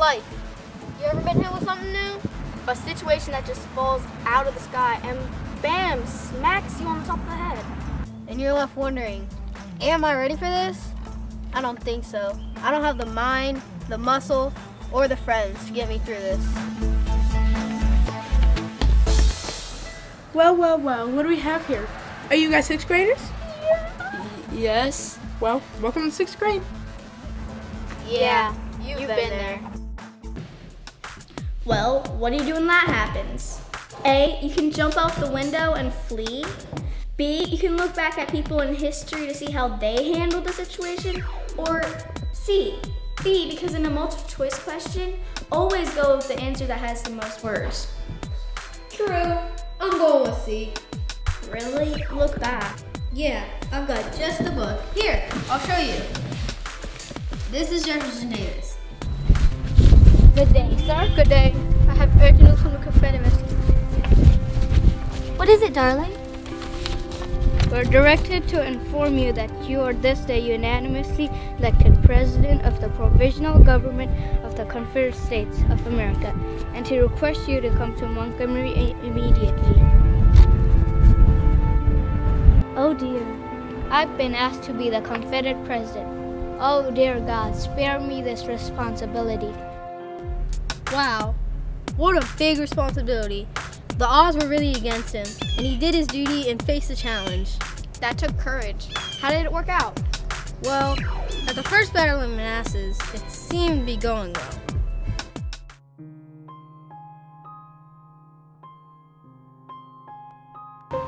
life. You ever been hit with something new? A situation that just falls out of the sky and bam, smacks you on the top of the head. And you're left wondering, am I ready for this? I don't think so. I don't have the mind, the muscle, or the friends to get me through this. Well, what do we have here? Are you guys 6th graders? Yes. Well, welcome to 6th grade. Yeah, you've been there. Well, what do you do when that happens? A, you can jump out the window and flee. B, you can look back at people in history to see how they handled the situation. Or C, B, because in a multiple choice question, always go with the answer that has the most words. True. I'm going with C. Really? Look back. Yeah, I've got just the book. Here, I'll show you. This is Jefferson Davis. Good day, sir. Good day. I have urgent news from the Confederacy. What is it, darling? We're directed to inform you that you are this day unanimously elected President of the Provisional Government of the Confederate States of America, and to request you to come to Montgomery immediately. Oh dear, I've been asked to be the Confederate President. Oh dear God, spare me this responsibility. Wow, what a big responsibility. The odds were really against him, and he did his duty and faced the challenge. That took courage. How did it work out? Well, at the first battle in Manassas, it seemed to be going well.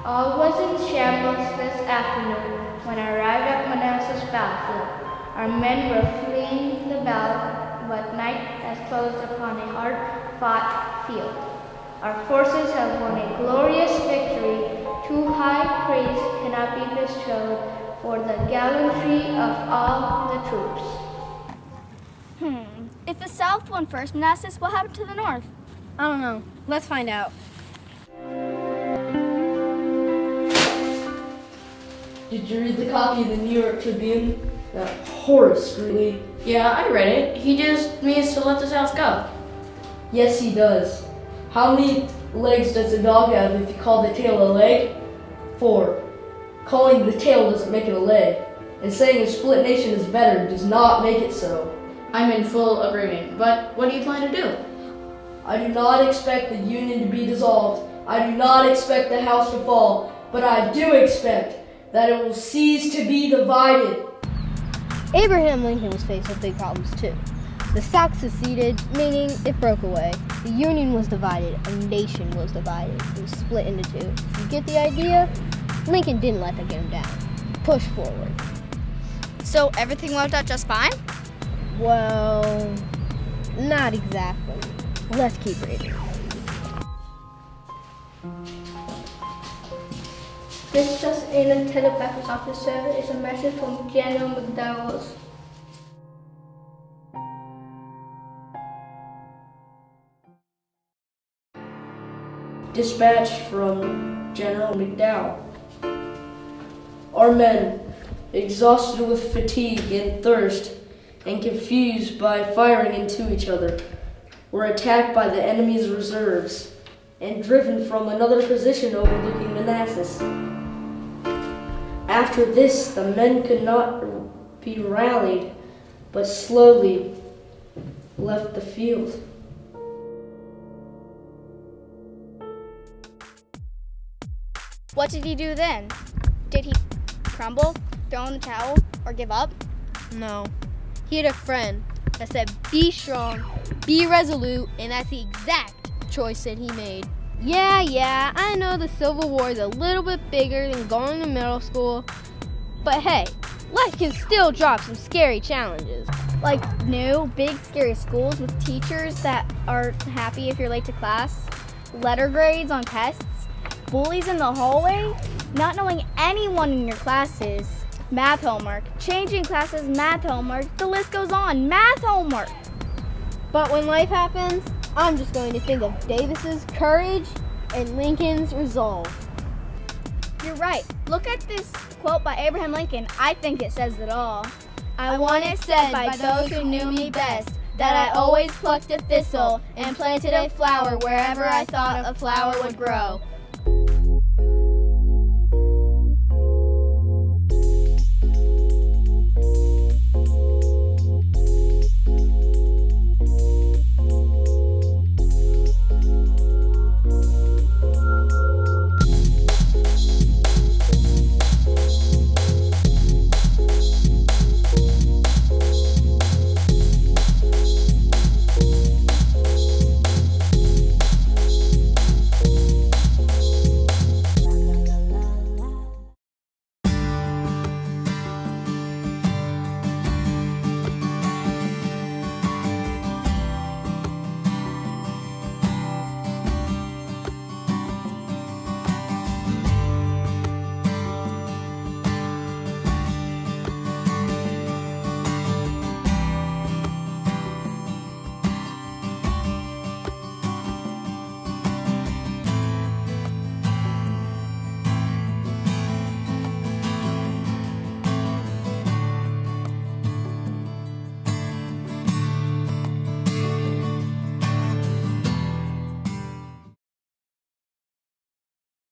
All was in shambles this afternoon when I arrived at Manassas battlefield. Our men were fleeing the battle, but night has closed upon a hard-fought field. Our forces have won a glorious victory. Too high praise cannot be bestowed for the gallantry of all the troops. If the South won first, Manassas, what happened to the North? I don't know. Let's find out. Did you read the copy of the New York Tribune? That Horace Greeley. Yeah, I read it. He just means to let the South go. Yes, he does. How many legs does a dog have if you call the tail a leg? 4. Calling the tail doesn't make it a leg. And saying a split nation is better does not make it so. I'm in full agreement, but what do you plan to do? I do not expect the Union to be dissolved. I do not expect the House to fall. But I do expect that it will cease to be divided. Abraham Lincoln was faced with big problems too. The South seceded, meaning it broke away. The Union was divided, a nation was divided. It was split into two. You get the idea? Lincoln didn't let that get him down. Push forward. So everything worked out just fine? Well, not exactly. Let's keep reading. This just in a telegraph officer is a message from General McDowell's. Dispatch from General McDowell. Our men, exhausted with fatigue and thirst and confused by firing into each other, were attacked by the enemy's reserves and driven from another position overlooking Manassas. After this, the men could not be rallied, but slowly left the field. What did he do then? Did he crumble, throw in the towel, or give up? No. He had a friend that said, be strong, be resolute, and that's the exact choice that he made. Yeah, I know the Civil War is a little bit bigger than going to middle school, but hey, life can still drop some scary challenges. Like new, big, scary schools with teachers that aren't happy if you're late to class, letter grades on tests, bullies in the hallway, not knowing anyone in your classes, math homework, changing classes, math homework, the list goes on, math homework. But when life happens, I'm just going to think of Davis's courage and Lincoln's resolve. You're right. Look at this quote by Abraham Lincoln. I think it says it all. I want it said by those who knew me best, that I always plucked a thistle and planted a flower wherever I thought a flower would grow.